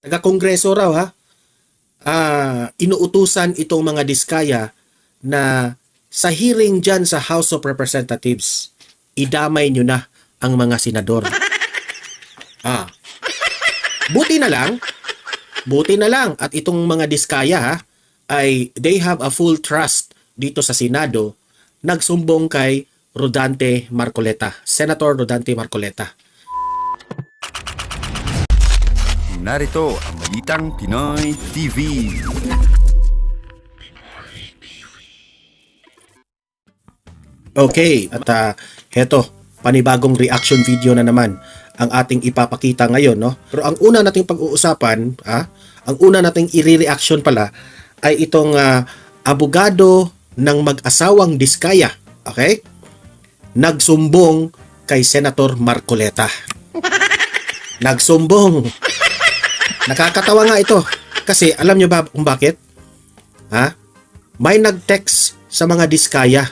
Taga-Kongreso raw ha. Inuutusan itong mga diskaya na sa hearing dyan sa House of Representatives, idamay nyo na ang mga senador. Buti na lang at itong mga diskaya ha, ay they have a full trust dito sa Senado, nagsumbong kay Rodante Marcoleta, Senator Rodante Marcoleta. Narito ang Balitang Pinoy TV. Okay, at heto, panibagong reaction video na naman ang ating ipapakita ngayon, no? Pero ang una nating pag-uusapan, ang una nating i-reaction pala ay itong abogado ng mag-asawang Diskaya, okay? Nagsumbong kay Senator Marcoleta. Nagsumbong. Nakakatawa nga ito. Kasi alam nyo ba kung bakit? May nag-text sa mga Diskaya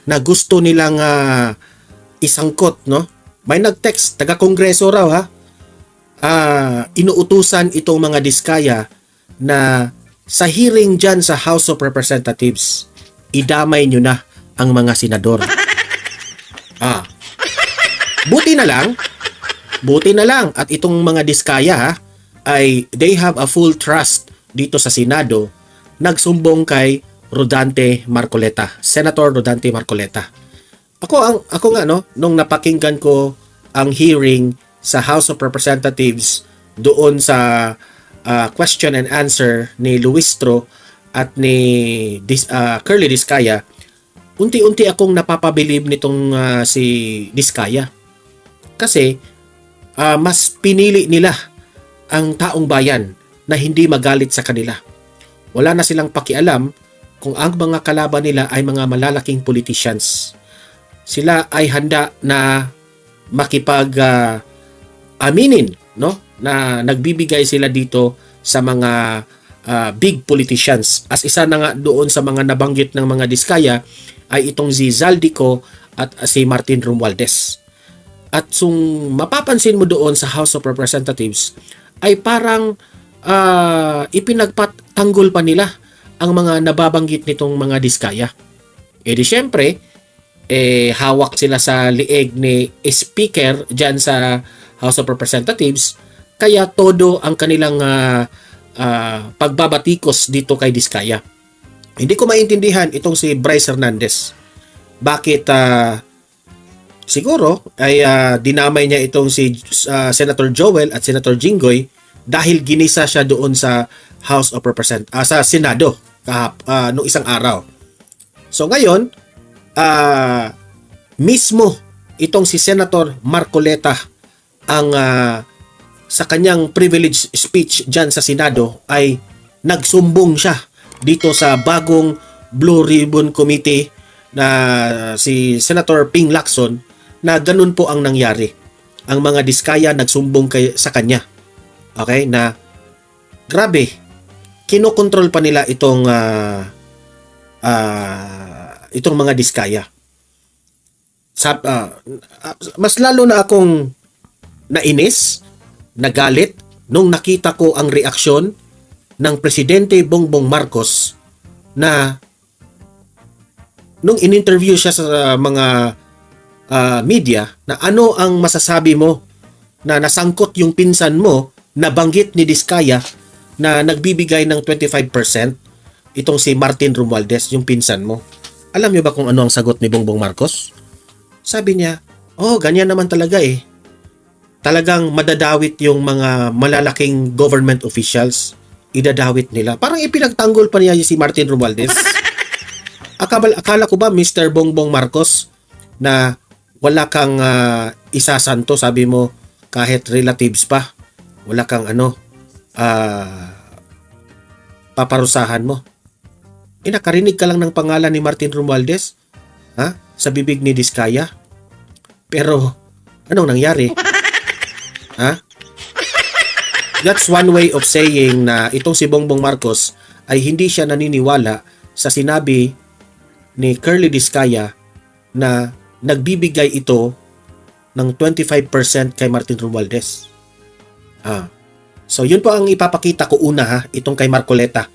na gusto nilang isangkot, no? May nag-text, taga-Kongreso raw ha. Inuutusan itong mga Diskaya na sa hearing dyan sa House of Representatives, idamay nyo na ang mga senador. Buti na lang at itong mga Diskaya ha, ay they have a full trust dito sa Senado, nagsumbong kay Rodante Marcoleta, Senator Rodante Marcoleta. Ako nga no, nung napakinggan ko ang hearing sa House of Representatives doon sa question and answer ni Luistro at ni Curly Diskaya, unti-unti akong napapabilib nitong si Diskaya. Kasi mas pinili nila ang taong bayan na hindi magalit sa kanila. Wala na silang pakialam kung ang mga kalaban nila ay mga malalaking politicians. Sila ay handa na makipag aminin, no? Na nagbibigay sila dito sa mga big politicians. As isa na nga doon sa mga nabanggit ng mga Diskaya ay itong si Zaldico at si Martin Romualdez. At mapapansin mo doon sa House of Representatives ay parang ipinagpatanggol pa nila ang mga nababanggit nitong mga Diskaya. E di syempre, hawak sila sa lieg ni Speaker dyan sa House of Representatives, kaya todo ang kanilang pagbabatikos dito kay Diskaya. Hindi ko maintindihan itong si Bryce Hernandez. Bakit siguro ay dinamay niya itong si Senator Joel at Senator Jinggoy dahil ginisa siya doon sa House of Representatives, sa Senado noong isang araw. So ngayon, mismo itong si Senator Marcoleta ang sa kanyang privilege speech dyan sa Senado ay nagsumbong siya dito sa bagong Blue Ribbon Committee na si Senator Ping Lacson na ganun po ang nangyari. Ang mga Diskaya nagsumbong sa kanya. Okay? Na grabe, kinokontrol pa nila itong mga Diskaya. Mas lalo na akong nainis, nagalit nung nakita ko ang reaksyon ng Presidente Bongbong Marcos na nung in-interview siya sa mga media na ano ang masasabi mo na nasangkot yung pinsan mo, nabanggit ni Diskaya na nagbibigay ng 25%, itong si Martin Romualdez, yung pinsan mo. Alam niyo ba kung ano ang sagot ni Bongbong Marcos? Sabi niya, ganyan naman talaga eh. Talagang madadawit yung mga malalaking government officials. Idadawit nila. Parang ipinagtanggol pa niya si Martin Romualdez. Akala ko ba, Mr. Bongbong Marcos, na wala kang isasanto, sabi mo, kahit relatives pa, wala kang paparusahan mo. Nakarinig ka lang ng pangalan ni Martin Romualdez sa bibig ni Diskaya. Pero, anong nangyari? That's one way of saying na itong si Bongbong Marcos ay hindi siya naniniwala sa sinabi ni Curly Diskaya na nagbibigay ito ng 25% kay Martin Romualdez. So yun po ang ipapakita ko una ha, itong kay Marcoleta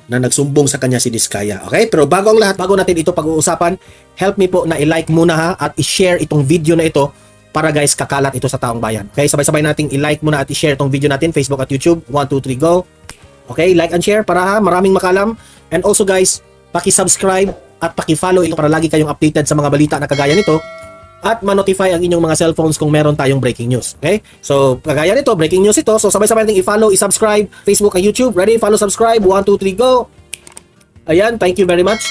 na nagsumbong sa kanya si Diskaya. Okay? Pero bago ang lahat, bago natin ito pag-uusapan, help me po na i-like muna ha at i-share itong video na ito para guys kakalat ito sa taong bayan. Okay? Sabay-sabay nating i-like muna at i-share itong video natin, Facebook at YouTube. 1, 2, 3, go! Okay? Like and share para ha, maraming makalam. And also guys, paki-subscribe at paki-follow ito para lagi kayong updated sa mga balita na kagaya nito at ma-notify ang inyong mga cellphones kung meron tayong breaking news. Okay? So, kagaya nito, breaking news ito. So, sabay-sabay natin i-follow, i-subscribe, Facebook at YouTube. Ready? Follow, subscribe. 1, 2, 3, go! Ayan, thank you very much.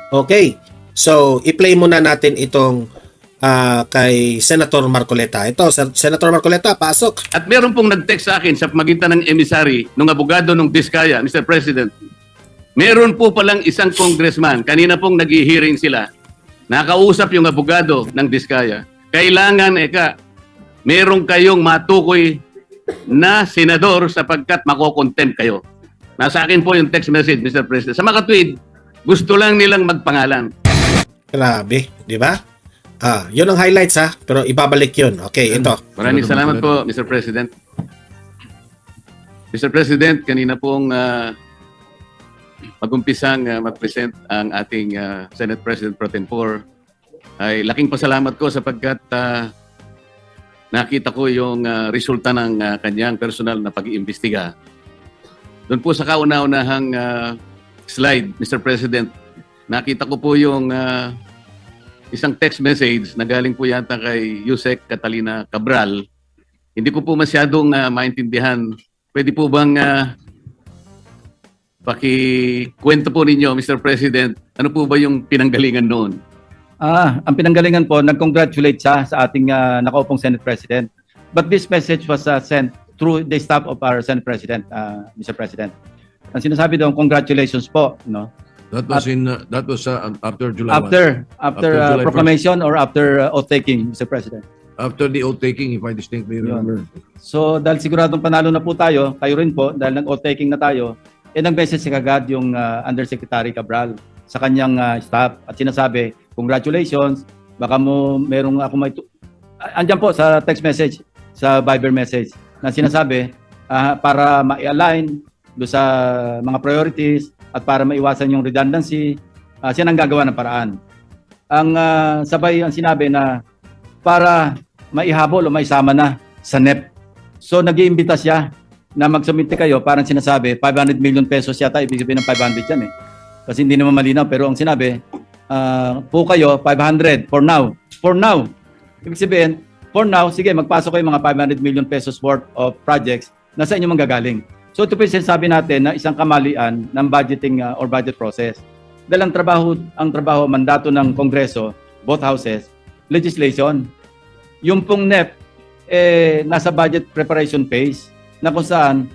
Okay. So, i-play muna natin itong kay Senator Marcoleta. Ito, Senator Marcoleta, pasok. At meron pong nag-text sa akin sa magitan ng emissary ng abogado ng Diskaya, Mr. President. Meron po palang isang congressman, kanina pong nag-hearing sila, nakausap yung abogado ng Diskaya. Kailangan, meron kayong matukoy na senador sapagkat makokontempt kayo. Nasa akin po yung text message, Mr. President. Sa mga tweet, gusto lang nilang magpangalan. Grabe, di ba? Yun ang highlights ha, pero ibabalik yun. Okay, ito. Maraming salamat po, Mr. President. Mr. President, kanina pong mag-umpisang mag-present ang ating Senate President Pro Tempore, ay laking pasalamat ko sapagkat nakita ko yung resulta ng kanyang personal na pag-iimbestiga. Doon po sa kauna-unahang slide, Mr. President, nakita ko po yung isang text message na galing po yata kay Yusek Catalina Cabral. Hindi ko po masyadong maintindihan. Pwede po bang pakikwento po ninyo, Mr. President, ano po ba yung pinanggalingan noon? Ang pinanggalingan po, nag-congratulate siya sa ating nakaupong Senate President. But this message was sent through the staff of our Senate President, Mr. President. Ang sinasabi doon, congratulations po, no? That was after July 1. After July proclamation or after oath taking, Mr. President. After the oath taking, if I distinctly remember. So dahil siguradong panalo na po tayo, kayo rin po, dahil nag-oath taking na tayo, nag-message si kagad yung Undersecretary Cabral sa kanyang staff at sinasabi, congratulations, baka mo merong ako may... Andyan po sa text message, sa Viber message, na sinasabi para ma-align do sa mga priorities at para maiwasan yung redundancy, siya nang gagawa ng paraan. Ang sabay ang sinabi na para maihabol o maisama na sa NEP. So nag-iimbita siya na mag-submit kayo, parang sinasabi 500 million pesos yata, ibig sabihin ng 500 yan eh. Kasi hindi naman malinaw, pero ang sinabi, po kayo 500 for now. For now. Ibig sabihin, for now, sige, magpasok kayo mga 500 million pesos worth of projects na sa inyo manggagaling. So ito po yung sinasabi natin na isang kamalian ng budgeting or budget process. Dahil ang trabaho, mandato ng Kongreso, both houses, legislation. Yung pong NEP, nasa budget preparation phase na kung saan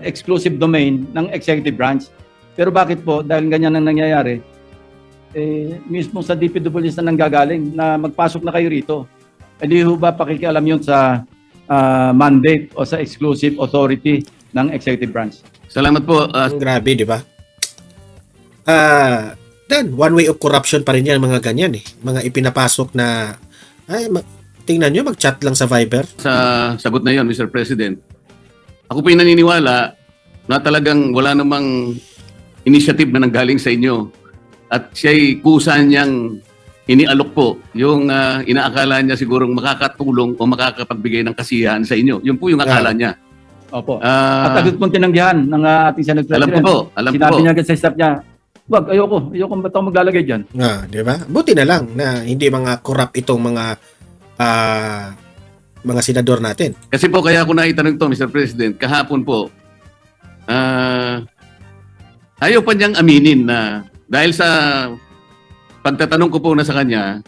exclusive domain ng executive branch. Pero bakit po, dahil ganyan ang nangyayari, mismo sa DPWs na nanggagaling na magpasok na kayo rito. Hindi ho ba pakikialam yun sa mandate o sa exclusive authority ng executive branch? Salamat po. Grabe, di ba? Then, one way of corruption pa rin yan, mga ganyan eh. Mga ipinapasok na, tingnan nyo, mag-chat lang sa Viber. Sa sagot na yon, Mr. President, ako po yung naniniwala na talagang wala namang initiative na nanggaling sa inyo at siya'y kusa niyang inialok po yung inaakala niya sigurong makakatulong o makakapagbigay ng kasiyahan sa inyo. Yun po yung akala niya. Opo. At agad pong tinanggihan ng ating Senate President. Alam ko Sinabi po. niya agad sa staff niya, wag, ayoko ba't ako maglalagay dyan? Di ba? Buti na lang na hindi mga corrupt itong mga senador natin. Kasi po kaya ako naitanong to, Mr. President, kahapon po, ayaw pa niyang aminin na dahil sa pagtatanong ko po na sa kanya,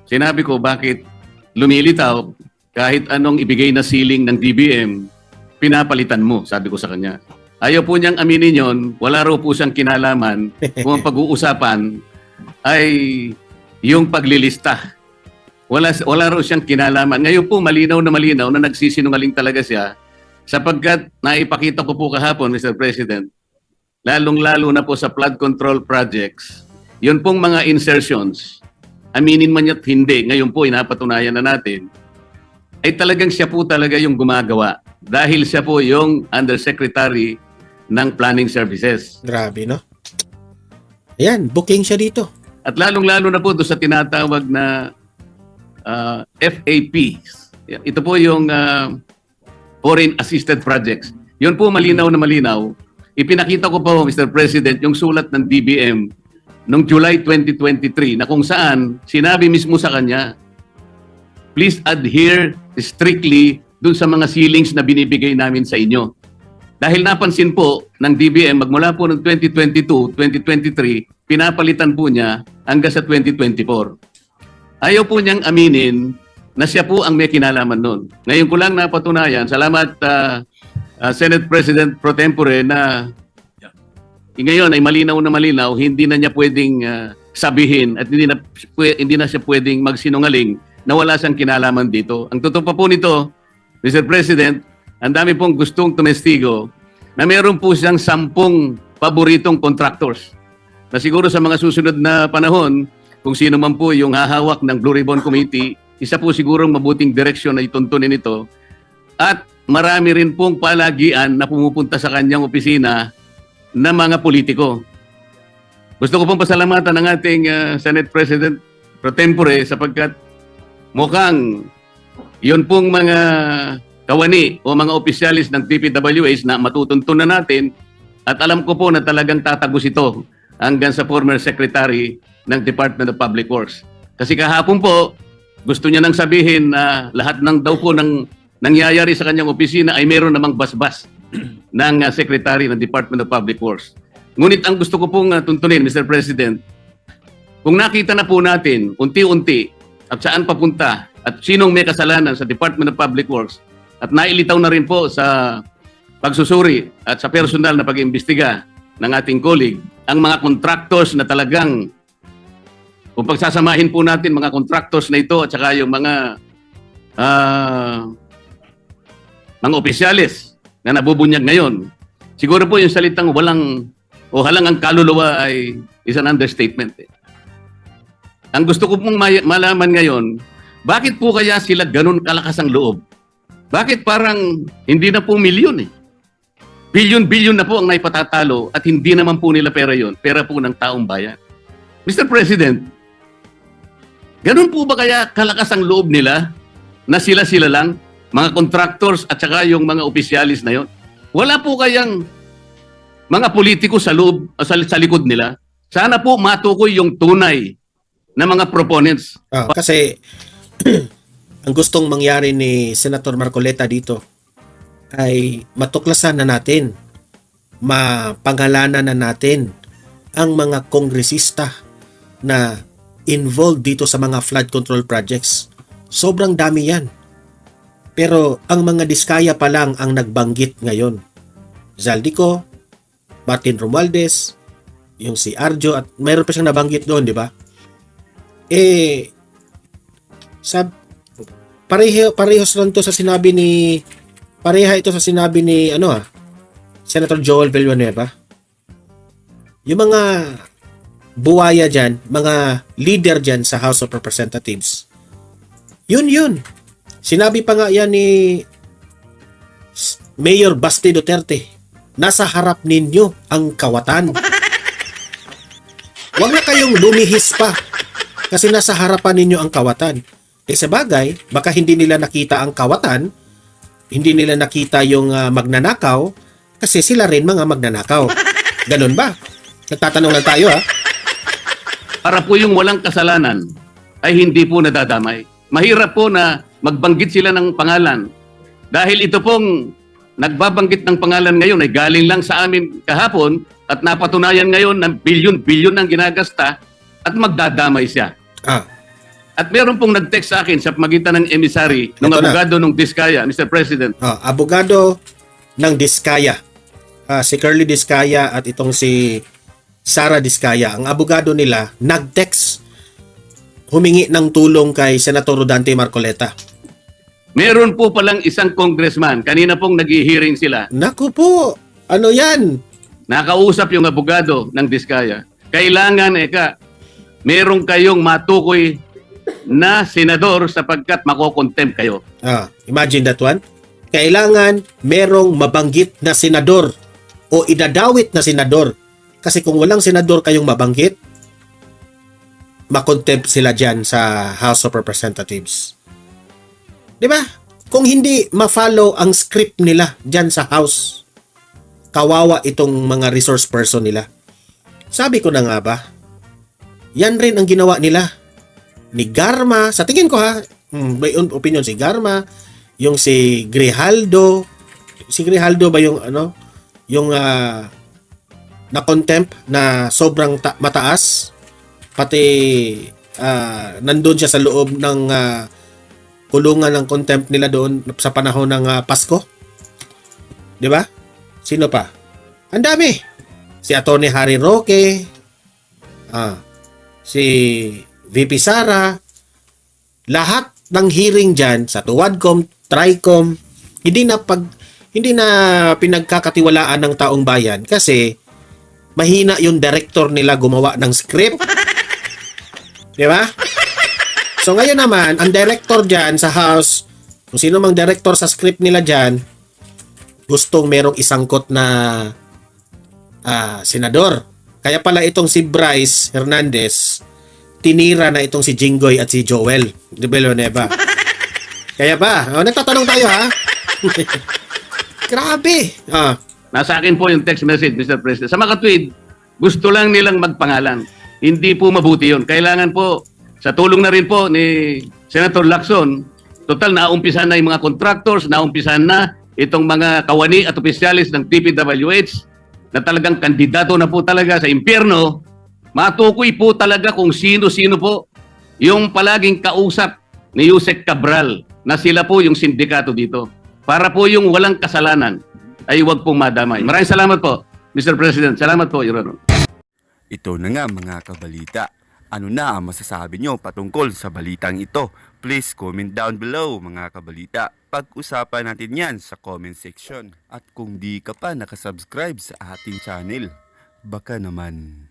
sinabi ko bakit lumilitaw kahit anong ibigay na ceiling ng DBM, pinapalitan mo, sabi ko sa kanya. Ayaw po niyang aminin yon, wala raw po siyang kinalaman kung ang pag-uusapan ay yung paglilista. Wala raw siyang kinalaman. Ngayon po malinaw na nagsisinungaling talaga siya sapagkat naipakita ko po kahapon, Mr. President, lalong-lalo na po sa flood control projects, yun pong mga insertions, aminin man niya't hindi, ngayon po inapatunayan na natin, ay talagang siya po talaga yung gumagawa dahil siya po yung Undersecretary ng Planning Services. Grabe, no? Ayan, booking siya dito. At lalong-lalo na po doon sa tinatawag na FAPs. Ito po yung Foreign Assisted Projects. Yun po malinaw na malinaw. Ipinakita ko po, Mr. President, yung sulat ng DBM noong July 2023 na kung saan sinabi mismo sa kanya, please adhere strictly dun sa mga ceilings na binibigay namin sa inyo. Dahil napansin po ng DBM, magmula po ng 2022, 2023, pinapalitan po niya hanggang sa 2024. Ayaw po niyang aminin na siya po ang may kinalaman nun. Ngayon ko lang napatunayan, salamat Senate President Pro Tempore na ngayon ay malinaw na malinaw, hindi na niya pwedeng sabihin at hindi na siya pwedeng magsinungaling na wala siyang kinalaman dito. Ang totoo pa po nito, Mr. President, ang dami pong gustong tumestigo na meron po siyang 10 paboritong contractors na siguro sa mga susunod na panahon, kung sino man po yung hahawak ng Blue Ribbon Committee, isa po sigurong mabuting direksyon na ituntunin ito. At marami rin pong palagian na pumupunta sa kanyang opisina na mga politiko. Gusto ko pong pasalamatan ng ating Senate President Pro Tempore sapagkat mukhang yun pong mga kawani o mga opisyalis ng DPWH na matutuntun na natin at alam ko po na talagang tatagos ito hanggang sa former Secretary ng Department of Public Works. Kasi kahapon po, gusto niya nang sabihin na lahat ng daw po ng nangyayari sa kanyang opisina ay meron namang basbas ng Secretary ng Department of Public Works. Ngunit ang gusto ko pong tuntunin, Mr. President, kung nakita na po natin unti-unti at saan papunta at sinong may kasalanan sa Department of Public Works at nailitaw na rin po sa pagsusuri at sa personal na pag-imbestiga ng ating colleague, ang mga contractors na talagang, kung pagsasamahin po natin mga contractors na ito at saka yung mga opisyalis na nabubunyag ngayon, siguro po yung salitang walang o halang ang kaluluwa ay is an understatement. Ang gusto ko pong malaman ngayon, bakit po kaya sila ganun kalakas ang loob? Bakit parang hindi na po milyon eh? Bilyon-bilyon na po ang naipatatalo at hindi naman po nila pera yon, pera po ng taong bayan. Mr. President, ganun po ba kaya kalakas ang loob nila na sila-sila lang, mga contractors at saka yung mga opisyalis na yon? Wala po kayang mga politiko sa loob, sa likod nila? Sana po matukoy yung tunay na mga proponents. Kasi ang gustong mangyari ni Senator Marcoleta dito ay matuklasan na natin, mapangalanan na natin ang mga kongresista na involved dito sa mga flood control projects. Sobrang dami yan. Pero ang mga diskaya pa lang ang nagbanggit ngayon. Zaldico, Martin Romualdez, yung si Arjo, at mayroon pa siyang nabanggit doon, di ba? Parehos lang to sa sinabi ni Senator Joel Villanueva. Yung mga buwaya dyan, mga leader dyan sa House of Representatives, yun. Sinabi pa nga yan ni Mayor Basti Duterte, nasa harap ninyo ang kawatan. Huwag na kayong lumihis pa kasi nasa harapan ninyo ang kawatan. Sa bagay, baka hindi nila nakita ang kawatan, hindi nila nakita yung magnanakaw, kasi sila rin mga magnanakaw. Ganun ba? Nagtatanong lang tayo, ha? Para po yung walang kasalanan ay hindi po nadadamay. Mahirap po na magbanggit sila ng pangalan. Dahil ito pong nagbabanggit ng pangalan ngayon ay galing lang sa amin kahapon at napatunayan ngayon na bilyon-bilyon ang ginagasta at magdadamay siya. At meron pong nag-text sa akin sa magitan ng emissary ng abogado ng Diskaya, Mr. President. Abogado ng Diskaya. Si Curly Diskaya at itong si Sara Diskaya. Ang abogado nila nag-text, humingi ng tulong kay Senator Rodante Marcoleta. Meron po palang isang congressman. Kanina pong nag-hearing sila. Naku po, ano yan? Nakausap yung abogado ng Diskaya. Kailangan, meron kayong matukoy na senador sapagkat makokontempt kayo. Imagine that one. Kailangan merong mabanggit na senador o idadawit na senador. Kasi kung walang senador kayong mabanggit, makontempt sila dyan sa House of Representatives. Di ba? Kung hindi ma-follow ang script nila dyan sa House, kawawa itong mga resource person nila. Sabi ko na nga ba, yan rin ang ginawa nila. Ni Garma, sa tingin ko ha, may opinion si Garma, yung si Grijaldo ba yung yung na-contempt na sobrang mataas, pati nandun siya sa loob ng kulungan ng contempt nila doon sa panahon ng Pasko. 'Di ba? Sino pa? Ang dami. Si Atty. Harry Roque, si VP Sara, lahat ng hearing diyan sa Tuwadcom, Tricom, hindi na pinagkakatiwalaan ng taong bayan kasi mahina yung director nila gumawa ng script. 'Di ba? So ngayon naman, ang director diyan sa House, kung sino mang director sa script nila diyan, gustong merong isangkot na senador. Kaya pala itong si Bryce Hernandez, tinira na itong si Jinggoy at si Joel de Villanueva. Kaya ba? Nagtatanong tayo ha? Grabe. Nasa akin po yung text message, Mr. President. Sa mga tweet, gusto lang nilang magpangalan. Hindi po mabuti yun. Kailangan po, sa tulong na rin po ni Senator Lacson, total naumpisan na yung mga contractors, naumpisan na itong mga kawani at opisyalis ng TPWH na talagang kandidato na po talaga sa impyerno. Matukoy po talaga kung sino-sino po yung palaging kausap ni Yusek Cabral na sila po yung sindikato dito. Para po yung walang kasalanan ay huwag pong madamay. Maraming salamat po, Mr. President. Salamat po, Your Honor. Ito na nga mga kabalita. Ano na ang masasabi nyo patungkol sa balitang ito? Please comment down below mga kabalita. Pag-usapan natin yan sa comment section. At kung di ka pa nakasubscribe sa ating channel, baka naman